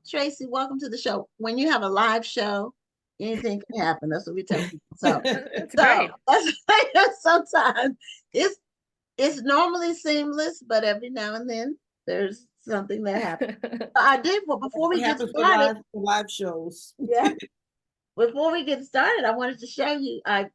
Tracy, welcome to the show. When you have a live show, anything can happen. That's what we tell people. So, That's so great. that's why sometimes it's it's normally seamless, but every now and then there's something that happens. I did, but before What we get happens for started, live shows? yeah, before we get started, I wanted to show you. I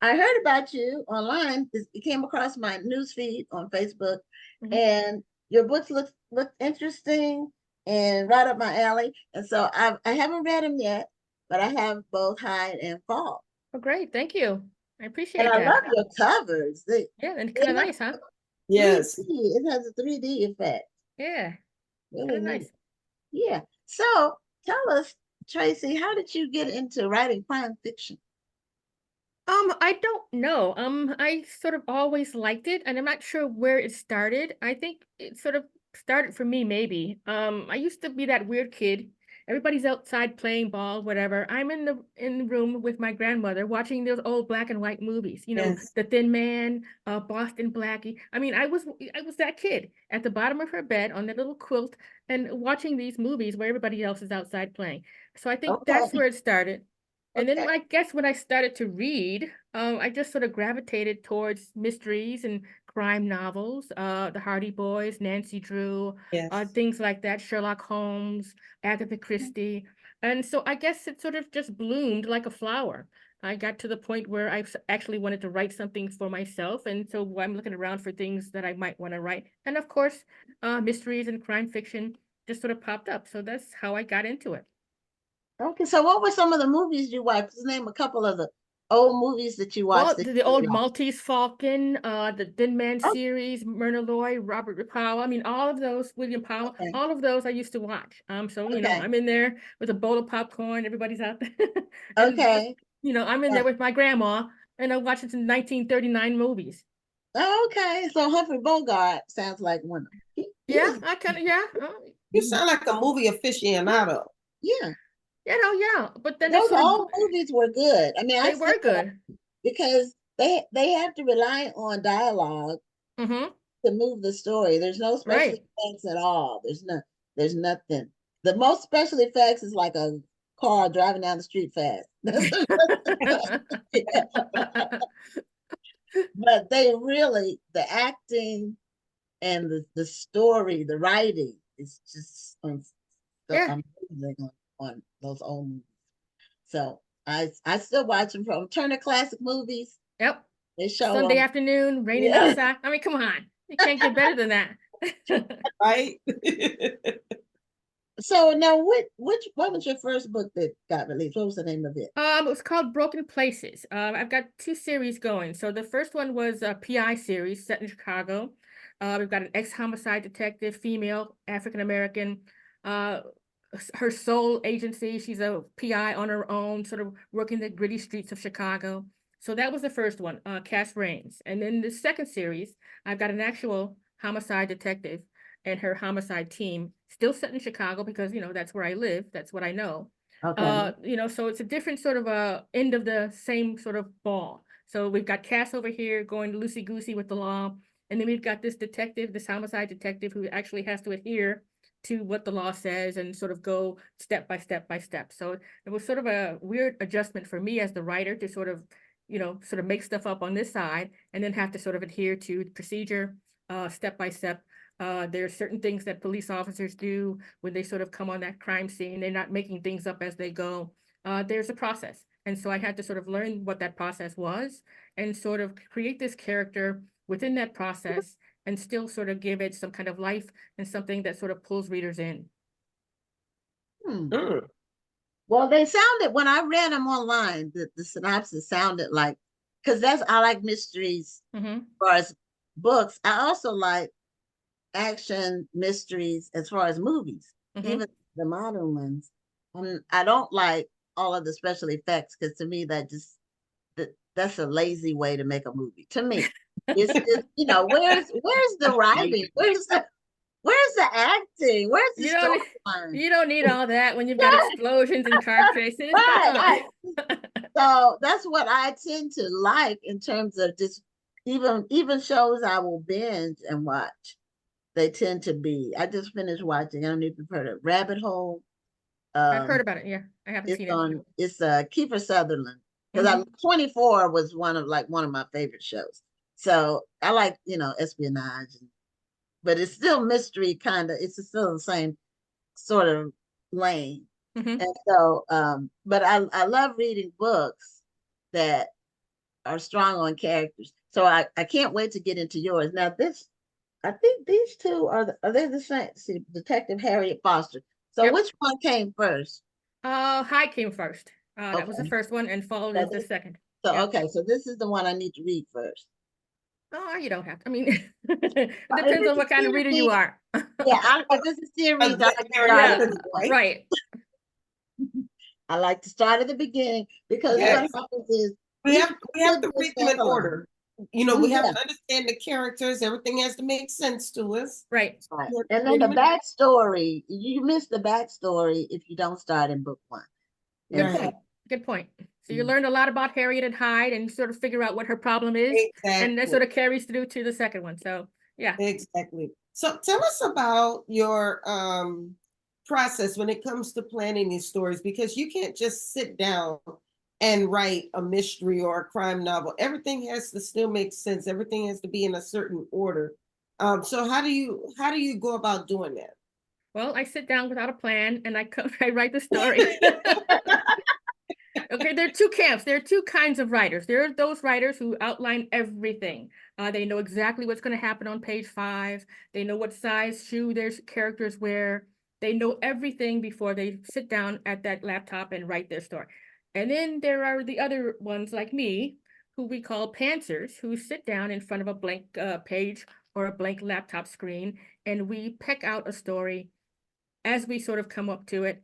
heard about you online. It came across my news feed on Facebook, Mhm. and your books look interesting and right up my alley. And so I haven't read them yet, but I have both Hide and Fall. Oh, great. Thank you. I And appreciate I that. love your covers. Yeah, and They kind of look nice, huh? 3D. Yes. It has a 3D effect. Yeah, kind Really of neat. nice. Yeah. So tell us, Tracy, how did you get into writing crime fiction? I don't know. I sort of always liked it, and I'm not sure where it started. I think it sort of started for me, maybe. I used to be that weird kid. Everybody's outside playing ball, whatever. I'm in the room with my grandmother watching those old black and white movies. Yes. The Thin Man, Boston Blackie. I mean, I was that kid at the bottom of her bed on that little quilt and watching these movies where everybody else is outside playing. So I think that's Okay. where it started. And then Okay. I guess when I started to read, I just sort of gravitated towards mysteries and crime novels, the Hardy Boys, Nancy Drew, Yes. things like that, Sherlock Holmes, Agatha Christie. And so I guess it sort of just bloomed like a flower. I got to the point where actually wanted to write something for myself. And so I'm looking around for things that I might want to write. And of course, mysteries and crime fiction just sort of popped up. So that's how I got into it. Okay. So what were some of the movies you watched? Just name a couple of the old movies that you watched Well, that the you old really liked. Maltese Falcon, the Thin Man Oh, series, Myrna Loy, Robert Powell. I mean, all of those, William Powell, okay. all of those I used to watch. So Okay. I'm in there with a bowl of popcorn. Everybody's out there, and just Okay. I'm in there with my grandma, and I'm watching some 1939 movies. Okay. So Humphrey Bogart sounds like one of them. He Yeah, was, I kind of yeah, You sound like a movie aficionado. yeah. yeah. But then Those old movies were good. I mean, I they still were watch good. because they have to rely on dialogue Mm-hmm. to move the story. There's no special Right. effects at all. There's nothing. The most special effects is like a car driving down the street fast. But they really the acting and the story, the writing is just so Yeah. amazing on those old movies. So I still watch them from Turner Classic Movies. Yep. They show Sunday them. afternoon, raining Yeah. outside. I mean, come on. You can't get better than that. Right? So now what was your first book that got released? What was the name of it? It was called Broken Places. I've got two series going. So the first one was a PI series set in Chicago. We've got an ex-homicide detective, female, African American. Uh, her sole agency. She's a PI on her own, sort of working the gritty streets of Chicago. So that was the first one, Cass Rains. And then the second series, I've got an actual homicide detective and her homicide team, still set in Chicago because that's where I live. That's what I know. Okay. So it's a different sort of end of the same sort of ball. So we've got Cass over here going loosey goosey with the law, and then we've got this detective, this homicide detective, who actually has to adhere to what the law says and sort of go step by step by step. So it was sort of a weird adjustment for me as the writer to sort of make stuff up on this side and then have to sort of adhere to procedure, step by step. There are certain things that police officers do when they sort of come on that crime scene. They're not making things up as they go. There's a process. And so I had to sort of learn what that process was and sort of create this character within that process and still sort of give it some kind of life and something that sort of pulls readers in. Hmm. Mm. Well, they sounded when I read them online, the synopsis sounded like because that's I like mysteries Mm-hmm. as far as books. I also like action mysteries as far as movies, Mm-hmm. even the modern ones. I don't like all of the special effects because to me that's a lazy way to make a movie. To me, it's where's the writing? Where's the acting? Where's the You don't storyline? you don't need all that when you've got Right, explosions and car chases. Come right, on. right. So that's what I tend to like in terms of just even shows I will binge and watch. they tend to be. I just finished watching. I don't know if you've heard of Rabbit Hole. I've heard Um, about it. Yeah, I haven't it's seen it. on. It's Kiefer Sutherland because I Mhm. 24 was one of my favorite shows. So I like espionage, but it's still mystery kind of. It's still the same sort of lane. Mhm. And so, but I love reading books that are strong on characters. So I can't wait to get into yours. Now this, I think these two are they the same? See, Detective Harriet Foster. So Yep. which one came first? High came first. That was the Okay. first one, and followed So is the second. so Yep. okay, so this is the one I need to read first. Oh, you don't have to. I mean, it If depends on it's what kind a of reader you series, are. yeah, if it's a A series, I good like to start at Yeah, character, the right? right. I like to start at the beginning because what Yes. happens is We each have we book have could to be read a them in standalone. order. We have Yeah, to understand the characters. Everything has to make sense to us. Right. right. We have to And then read the 'em in- backstory, you miss the backstory if you don't start in book one. Good And so, Right. point. Good point. So you mm, learned a lot about Harriet and Hyde and sort of figure out what her problem is, and that Exactly. sort of carries through to the second one. So yeah. Exactly. So tell us about your process when it comes to planning these stories, because you can't just sit down and write a mystery or a crime novel. Everything has to still make sense. Everything has to be in a certain order. So how do you go about doing that? Well, I sit down without a plan and I come, I write the story. Okay, there are two camps. There are two kinds of writers. There are those writers who outline everything. They know exactly what's going to happen on page 5. They know what size shoe their characters wear. They know everything before they sit down at that laptop and write their story. And then there are the other ones like me, who we call pantsers, who sit down in front of a blank page or a blank laptop screen, and we peck out a story as we sort of come up to it,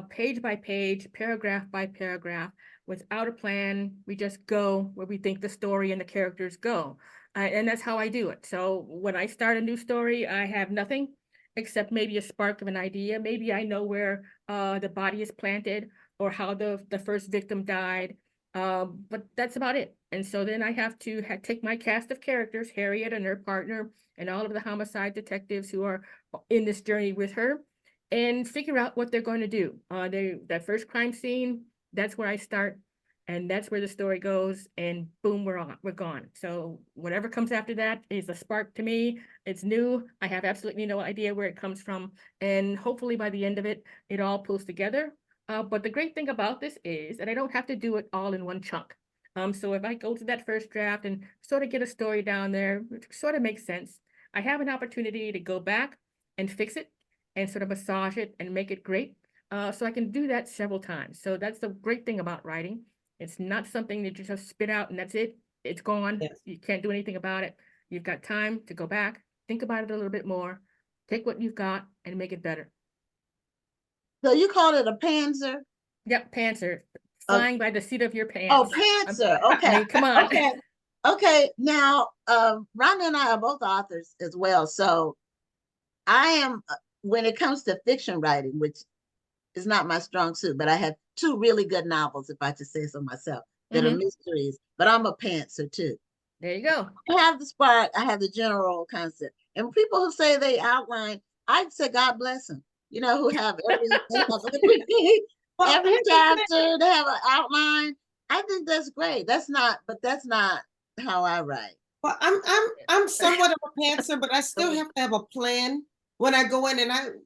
page by page, paragraph by paragraph, without a plan. We just go where we think the story and the characters go. And that's how I do it. So when I start a new story, I have nothing except maybe a spark of an idea. Maybe I know where the body is planted or how the first victim died. But that's about it. And so then I have to take my cast of characters, Harriet and her partner, and all of the homicide detectives who are in this journey with her, and figure out what they're going to do. That first crime scene, that's where I start, and that's where the story goes, and boom, we're gone. So whatever comes after that is a spark to me. It's new. I have absolutely no idea where it comes from, and hopefully by the end of it, it all pulls together. But the great thing about this is that I don't have to do it all in one chunk. So if I go to that first draft and sort of get a story down there, which sort of makes sense, I have an opportunity to go back and fix it and sort of massage it and make it great. So I can do that several times. So that's the great thing about writing. It's not something that you just spit out and that's it. It's gone. Yes. You can't do anything about it. You've got time to go back, think about it a little bit more, take what you've got and make it better. so you call it a panzer? Yep, pantser, Uh, flying by the seat of your oh, pants. pantser. I Okay. mean, come on. Okay. Okay. Now, Rhonda and I are both authors as well. So I am, when it comes to fiction writing, which is not my strong suit, but I have two really good novels, if I just say so myself, that are Mhm. mysteries, but I'm a pantser too. There you go. I have the spark, I have the general concept. And people who say they outline, I'd say God bless them. Who have Well, every chapter, they have an outline. I think that's great. That's not how I write. I'm somewhat of a pantser, but I still have to have a plan when I go in,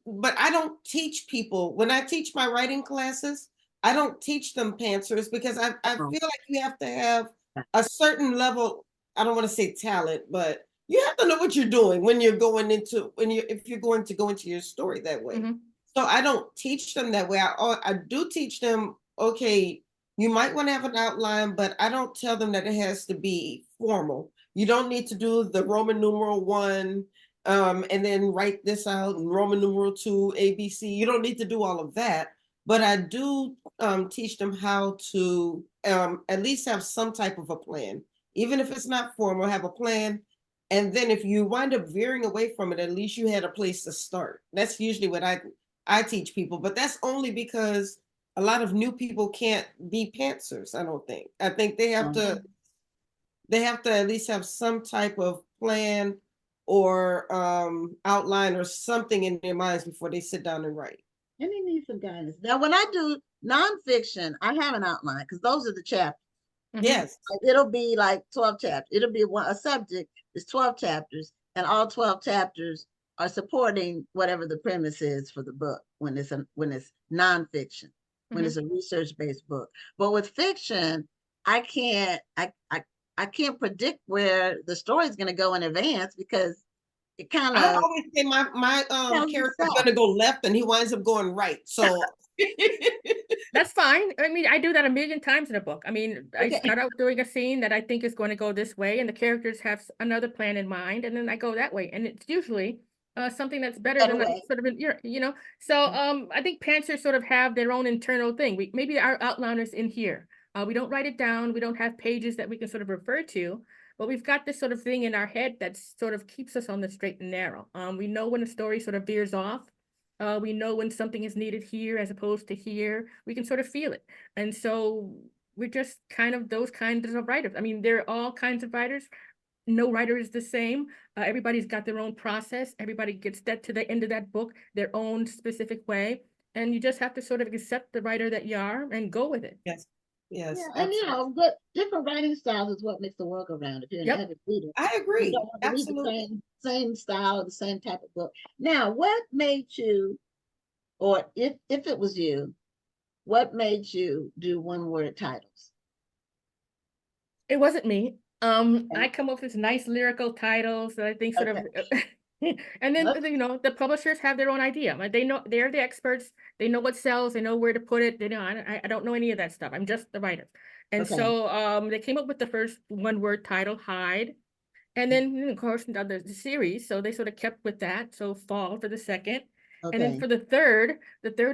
but I don't teach people. When I teach my writing classes, I don't teach them pantsers because I Oh, feel like you have to have a certain level, I don't want to say talent, but you have to know what you're doing when you're going into when you if you're going to go into your story that way. Mhm. So I don't teach them that way. I do teach them, okay, you might want to have an outline, but I don't tell them that it has to be formal. You don't need to do the Roman numeral 1, and then write this out in Roman numeral 2, ABC. You don't need to do all of that. But I do teach them how to at least have some type of a plan. Even if it's not formal, have a plan. And then if you wind up veering away from it, at least you had a place to start. That's usually what I teach people. But that's only because a lot of new people can't be pantsers, I don't think. I think they have to mhm. they have to at least have some type of plan or outline or something in their minds before they sit down and write. And he needs some guidance. Now, when I do nonfiction, I have an outline because those are the chapters. Yes. Like, it'll be like 12 chapters. It'll be a subject is 12 chapters, and all 12 chapters are supporting whatever the premise is for the book when it's nonfiction, when it's a research-based book. But with fiction, I can't predict where the story is going to go in advance because it kind I of always say my tells character is itself. gonna go left and he winds up going right. So That's fine. I mean, I do that a million times in a book. I mean, I Okay. start out doing a scene that I think is going to go this way, and the characters have another plan in mind, and then I go that way. And it's usually something that's better Better than the way. sort of, you know. So I think pantsers sort of have their own internal thing. Maybe our outline is in here. We don't write it down. We don't have pages that we can sort of refer to, but we've got this sort of thing in our head that sort of keeps us on the straight and narrow. We know when a story sort of veers off. We know when something is needed here as opposed to here. We can sort of feel it. And so we're just kind of those kinds of writers. I mean, there are all kinds of writers. No writer is the same. Everybody's got their own process. Everybody gets that to the end of that book their own specific way. And you just have to sort of accept the writer that you are and go with it. yes, yes, Yeah, and but different writing styles is what makes the work around. If you're an Yep. avid reader, I you agree. don't want to read the Absolutely. same style, the same type of book. Now, what made you, or if it was you, what made you do one word titles? It wasn't me. I Okay. come up with nice lyrical titles that I think sort of, Okay. and then Yep. you know the publishers have their own idea. Like they know they're the experts. They know what sells. They know where to put it. They know I don't know any of that stuff. I'm just the writer. And Okay. so they came up with the first one word title, Hide. And then, of course, the series, so they sort of kept with that. So fall for the second. And then Okay. for the third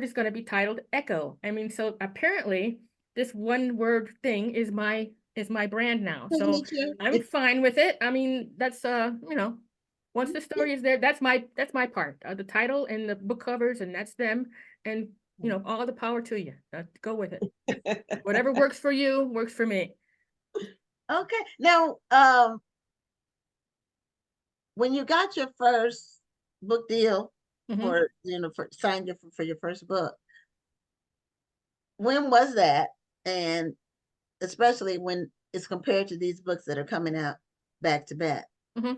is going to be titled Echo. I mean, so apparently this one word thing is my brand now. So Signature. I'm fine with it. I mean, that's you know, once the story is there, that's my part. The title and the book covers, and that's them. And you know, all the power to you. Go with it. Whatever works for you works for me. Okay. Now, when you got your first book deal Mhm. for signed for your first book, when was that? And especially when it's compared to these books that are coming out back to back. Mhm.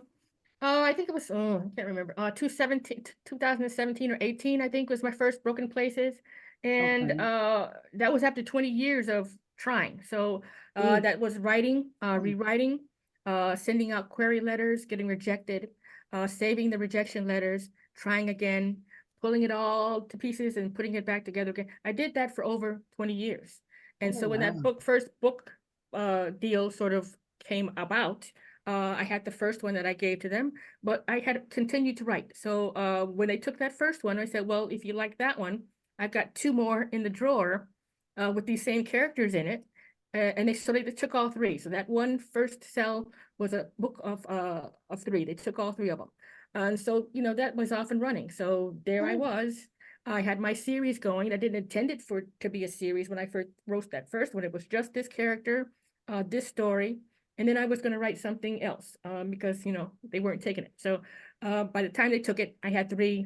Oh, I think it was, oh, I can't remember. 2017 or 18, I think was my first Broken Places. And Okay. that was after 20 years of trying. So Mm. that was writing, rewriting, sending out query letters, getting rejected, saving the rejection letters, trying again, pulling it all to pieces and putting it back together again. I did that for over 20 years. And Oh, so when that wow. first book deal sort of came about, I had the first one that I gave to them, but I had continued to write. So when they took that first one, I said, well, if you like that one, I've got two more in the drawer with these same characters in it. And they took all three. So that one first sell was a book of three. They took all three of them. And so, you know, that was off and running. So there I was. I had my series going. I didn't intend it to be a series when I first wrote that first one. It was just this character, this story. And then I was going to write something else because, you know, they weren't taking it. So by the time they took it, I had three,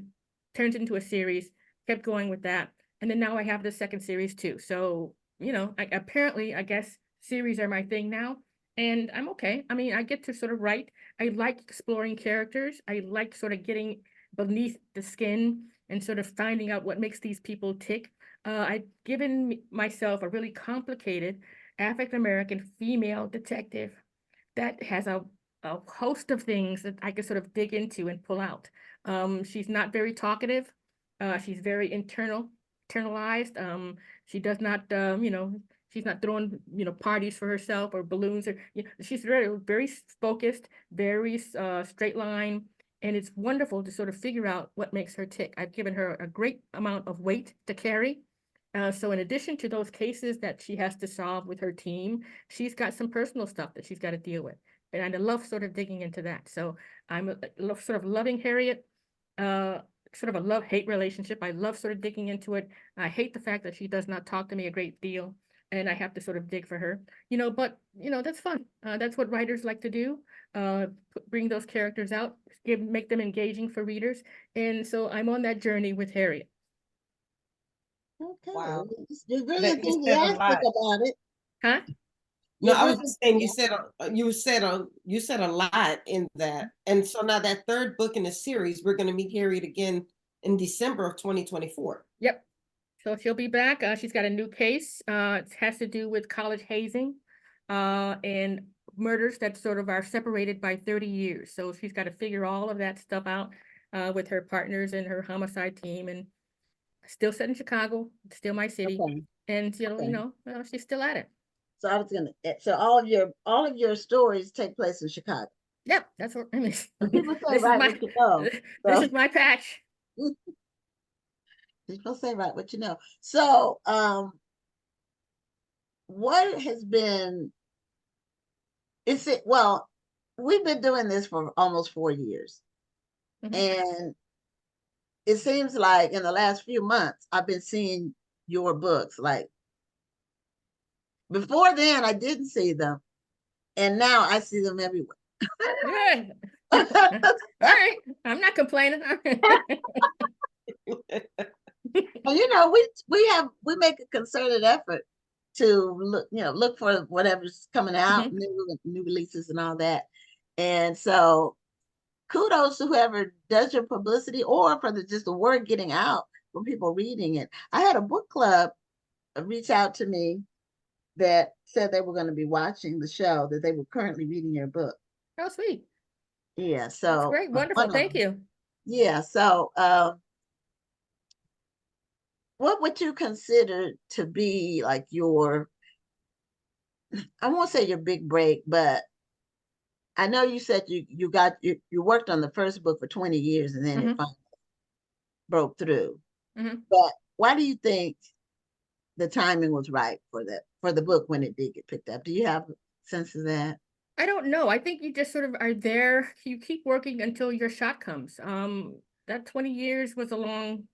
turned it into a series, kept going with that. And then now I have the second series too. So, you know, apparently, I guess series are my thing now. And I'm okay. I mean, I get to sort of write. I like exploring characters. I like sort of getting beneath the skin and sort of finding out what makes these people tick. I've given myself a really complicated African-American female detective that has a host of things that I can sort of dig into and pull out. She's not very talkative. She's very internalized. She does not, you know, she's not throwing, you know, parties for herself or balloons or, you know, she's very focused, very straight line. And it's wonderful to sort of figure out what makes her tick. I've given her a great amount of weight to carry. So in addition to those cases that she has to solve with her team, she's got some personal stuff that she's got to deal with. And I love sort of digging into that. So I'm sort of loving Harriet, sort of a love-hate relationship. I love sort of digging into it. I hate the fact that she does not talk to me a great deal. and I have to sort of dig for her, but that's fun. That's what writers like to do. Bring those characters out, make them engaging for readers. And so I'm on that journey with Harriet. Okay, Wow. you're really That you said a enthusiastic lot. about it. Huh? No, You're I was very just saying enthusiastic. you said a lot in that. And so now that third book in the series, we're going to meet Harriet again in December of 2024. Yep. So she'll be back. She's got a new case. It has to do with college hazing, and murders that sort of are separated by 30 years. So she's got to figure all of that stuff out, with her partners and her homicide team. And still set in Chicago, still my city. Okay, And okay. she's still at it. So I was gonna. So all of your stories take place in Chicago. Yep, that's what I mean. And people say This is write my what you know. this So is my patch. people say write what you know. So what has been? Is it well? We've been doing this for almost 4 years, Mhm. and it seems like in the last few months I've been seeing your books. Like before then, I didn't see them, and now I see them everywhere. Good. All right. I'm not complaining. And we make a concerted effort to look for whatever's coming out, Mhm. new releases and all that. And so kudos to whoever does your publicity or for just the word getting out from people reading it. I had a book club reach out to me that said they were going to be watching the show, that they were currently reading your book. Oh, sweet. Yeah, That's so great. Wonderful. one of Thank them. you. Yeah, so what would you consider to be like your, I won't say your big break, but I know you said you worked on the first book for 20 years and then it Hmm. finally broke through. Hmm. But why do you think the timing was right for the book when it did get picked up? Do you have a sense of that? I don't know. I think you just sort of are there. You keep working until your shot comes. That 20 years was a long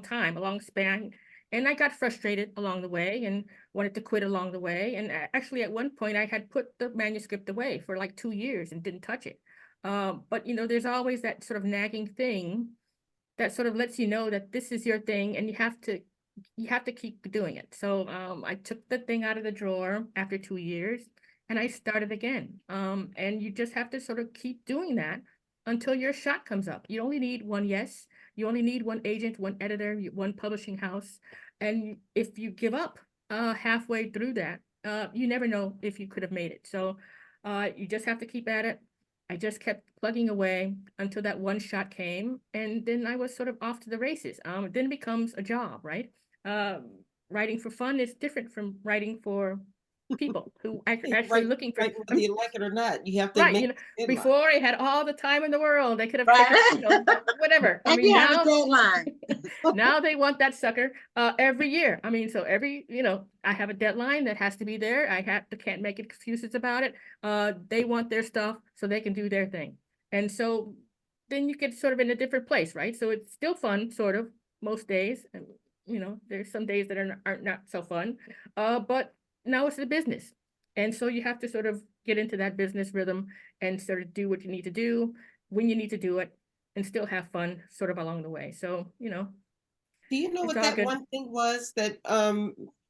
time, a long span. And I got frustrated along the way and wanted to quit along the way. And actually, at one point, I had put the manuscript away for like 2 years and didn't touch it. But there's always that sort of nagging thing that sort of lets you know that this is your thing and you have to keep doing it. So I took the thing out of the drawer after 2 years and I started again. And you just have to sort of keep doing that until your shot comes up. You only need one yes. You only need one agent, one editor, one publishing house. And if you give up halfway through that, you never know if you could have made it. So you just have to keep at it. I just kept plugging away until that one shot came, and then I was sort of off to the races. Then it becomes a job, right? Writing for fun is different from writing for people who actually Right, looking for. right, whether you like it or not, you have to Right, make a deadline. before I had all the time in the world, they could have taken, Right. whatever. I And mean, you have a now, deadline. now they want that sucker every year. I mean, so I have a deadline that has to be there. Can't make excuses about it. They want their stuff so they can do their thing. And so then you get sort of in a different place, right? So it's still fun, sort of, most days. And, there's some days that aren't not so fun. But now it's the business. And so you have to sort of get into that business rhythm and sort of do what you need to do when you need to do it and still have fun sort of along the way. So, Do you know it's what all that good. one thing was that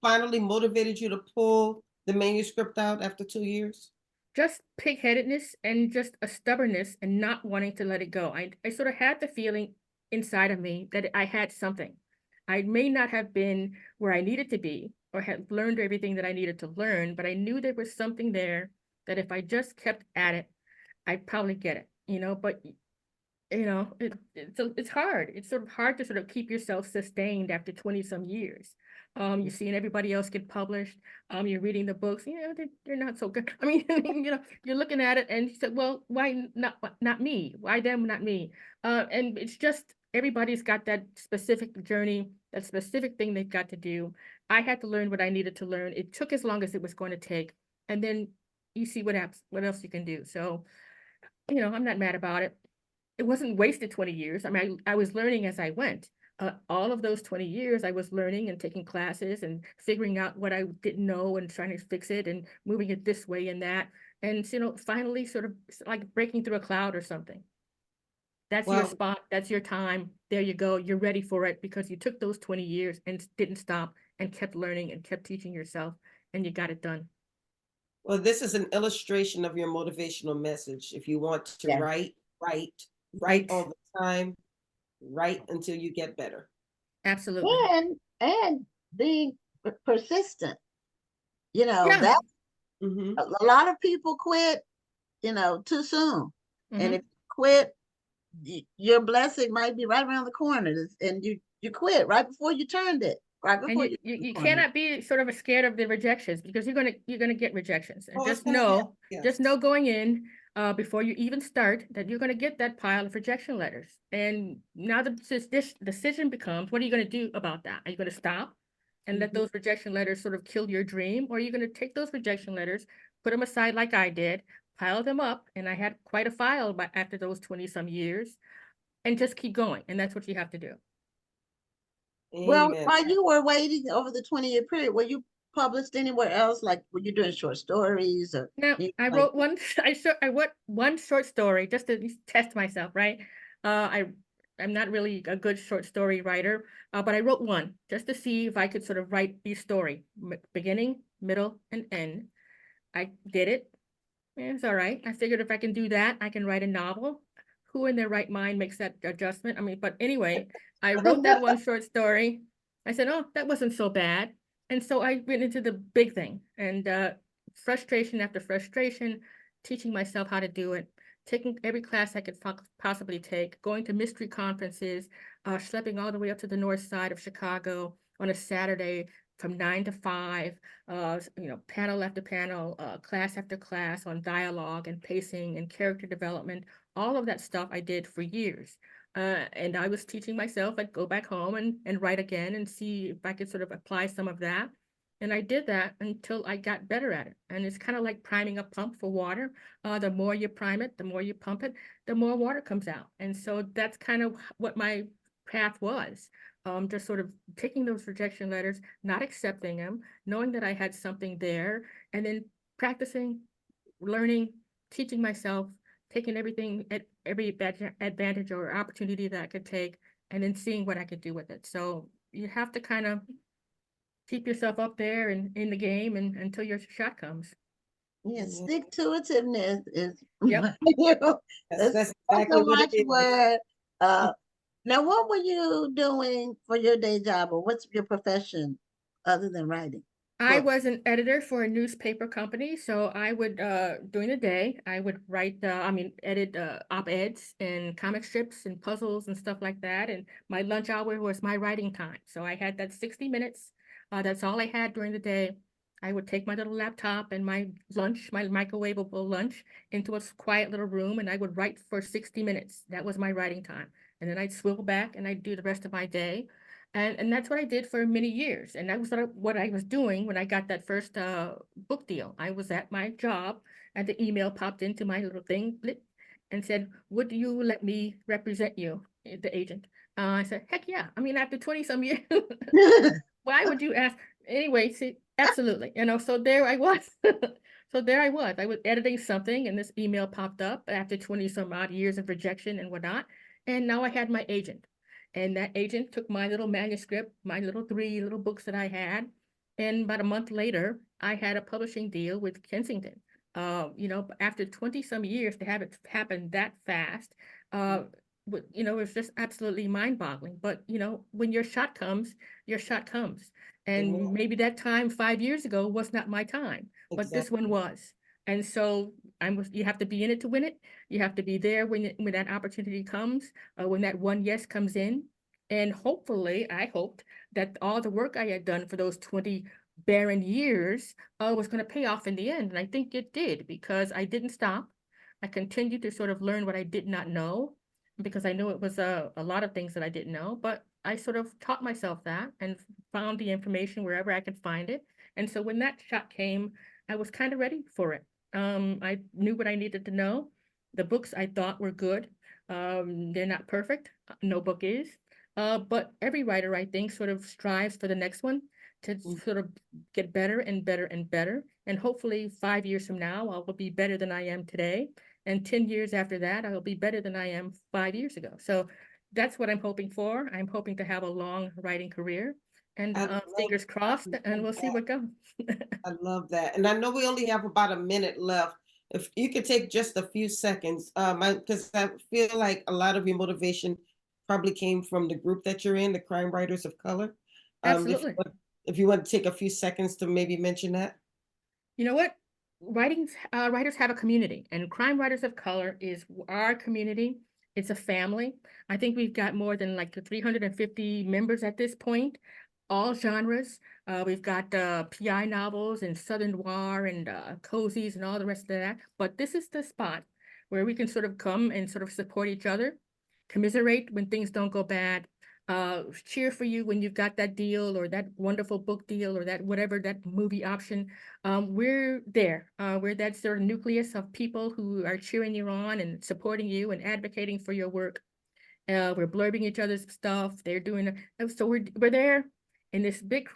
finally motivated you to pull the manuscript out after 2 years? Just pigheadedness and just a stubbornness and not wanting to let it go. I sort of had the feeling inside of me that I had something. I may not have been where I needed to be or had learned everything that I needed to learn, but I knew there was something there that if I just kept at it, I'd probably get it, but it's hard. It's sort of hard to sort of keep yourself sustained after 20 some years. You're seeing everybody else get published. You're reading the books, they're not so good. I mean, you're looking at it and you said, well, why not me? Why them, not me? And it's just everybody's got that specific journey, that specific thing they've got to do. I had to learn what I needed to learn. It took as long as it was going to take, and then you see what else you can do. So, I'm not mad about it. It wasn't wasted 20 years. I mean, I was learning as I went. all of those 20 years, I was learning and taking classes and figuring out what I didn't know and trying to fix it and moving it this way and that. And, finally sort of like breaking through a cloud or something. That's your Well, spot. That's your time. There you go. You're ready for it because you took those 20 years and didn't stop and kept learning and kept teaching yourself and you got it done. well, this is an illustration of your motivational message. If you want to Yeah. write, write, write Right. all the time, write until you get better. Absolutely. And being persistent. Yeah. That Mhm. a lot of people quit, too soon. And Mhm. if you quit, your blessing might be right around the corner, and you quit right before you turned it, right And before you, you you turned the you corner. cannot be sort of scared of the rejections because you're gonna get rejections. And Oh, it's just gonna happen. know, Yes. just know going in, before you even start, that you're gonna get that pile of rejection letters. And now this decision becomes, what are you gonna do about that? Are you gonna stop and let Mhm. those rejection letters sort of kill your dream, or are you gonna take those rejection letters, put them aside like I did, pile them up, and I had quite a file after those 20 some years, and just keep going. And that's what you have to do. Well, Amen. while you were waiting over the 20-year period, were you published anywhere else? Like, were you doing short stories or Now, anything I like wrote one, I wrote one short story just to test myself, right? Uh, I, I'm not really a good short story writer, but I wrote one just to see if I could sort of write the story, beginning, middle, and end. I did it. It's all right. I figured if I can do that, I can write a novel. Who in their right mind makes that adjustment? I mean, but anyway, I wrote that that? one short story. I said, oh, that wasn't so bad. And so I went into the big thing and frustration after frustration, teaching myself how to do it, taking every class I could possibly take, going to mystery conferences, schlepping all the way up to the north side of Chicago on a Saturday from 9 to 5, panel after panel, class after class on dialogue and pacing and character development. All of that stuff I did for years. And I was teaching myself. I'd go back home and write again and see if I could sort of apply some of that. And I did that until I got better at it. And it's kind of like priming a pump for water. The more you prime it, the more you pump it, the more water comes out. And so that's kind of what my path was. Just sort of taking those rejection letters, not accepting them, knowing that I had something there, and then practicing, learning, teaching myself, taking everything at every advantage or opportunity that I could take, and then seeing what I could do with it. So you have to kind of keep yourself up there and in the game and until your shot comes. Yeah, Yeah. stick to itiveness is Yep. that's That's such exactly a what it is. watchword. Now, what were you doing for your day job, or what's your profession other than writing I books? was an editor for a newspaper company, so I would during the day I would write edit op-eds and comic strips and puzzles and stuff like that. And my lunch hour was my writing time. So I had that 60 minutes. That's all I had during the day. I would take my little laptop and my lunch, my microwavable lunch, into a quiet little room, and I would write for 60 minutes. That was my writing time. And then I'd swivel back and I'd do the rest of my day. And that's what I did for many years. And that was what I was doing when I got that first book deal. I was at my job and the email popped into my little thing blip, and said, would you let me represent you, the agent? I said, heck yeah. I mean, after 20 some years, why would you ask? Anyway, see, absolutely. So there I was. So there I was. I was editing something and this email popped up after 20 some odd years of rejection and whatnot. And now I had my agent. And that agent took my little manuscript, my little 3 little books that I had. And about a month later, I had a publishing deal with Kensington. After 20 some years to have it happen that fast, it's just absolutely mind boggling. But, when your shot comes, your shot comes. Amen. And maybe that time 5 years ago was not my time, but this one Exactly. was. And so you have to be in it to win it. You have to be there when that opportunity comes, when that one yes comes in. And hopefully, I hoped that all the work I had done for those 20 barren years was going to pay off in the end. And I think it did because I didn't stop. I continued to sort of learn what I did not know because I knew it was a lot of things that I didn't know, but I sort of taught myself that and found the information wherever I could find it. And so when that shot came, I was kind of ready for it. I knew what I needed to know. The books I thought were good. They're not perfect. No book is. But every writer, I think, sort of strives for the next one to sort of get better and better and better. And hopefully 5 years from now, I will be better than I am today. And 10 years after that, I will be better than I am 5 years ago. So that's what I'm hoping for. I'm hoping to have a long writing career, and I love fingers crossed, and we'll see that. what goes. I love that. And I know we only have about a minute left. If you could take just a few seconds, because I feel like a lot of your motivation probably came from the group that you're in, the Crime Writers of Color. Absolutely. If you want to take a few seconds to maybe mention that. You know what? Writers have a community, and Crime Writers of Color is our community. It's a family. I think we've got more than like 350 members at this point, all genres. We've got PI novels and Southern noir and cozies and all the rest of that. But this is the spot where we can sort of come and sort of support each other, commiserate when things don't go bad, cheer for you when you've got that deal or that wonderful book deal or that whatever that movie option. We're there. We're that sort of nucleus of people who are cheering you on and supporting you and advocating for your work. We're blurbing each other's stuff. They're doing so we're there in this big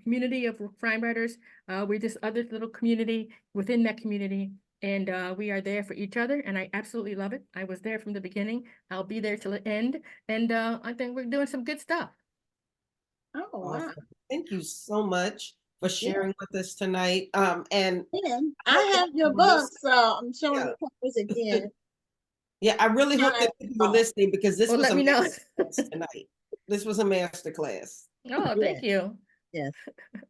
community of crime writers. We're this other little community within that community, and we are there for each other, and I absolutely love it. I was there from the beginning. I'll be there till the end, and I think we're doing some good stuff. Oh, wow. Awesome. Thank you so much for Yeah. sharing with us tonight. And And I have your book, so I'm showing Yeah. the covers again. yeah, I really hope that people were listening, because this Well, was let a me know. masterclass tonight. This was a masterclass. Oh, thank you. Yes.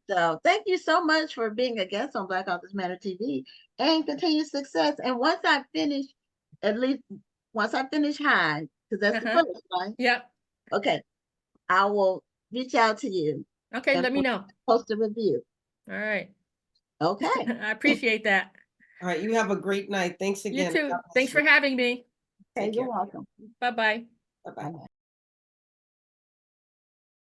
So thank you so much for being a guest on Black Authors Matter TV, and continued success. And once I finish, at least once I finish High, because that's the first, right? Yep. Okay. I will reach out to you. Okay, let me know. Post a review. All right. Okay. I appreciate that. All right, you have a great night. Thanks You again. too. God bless Thanks you. for having me. Okay, Take you're care. welcome. Bye-bye. Bye-bye. Bye-bye.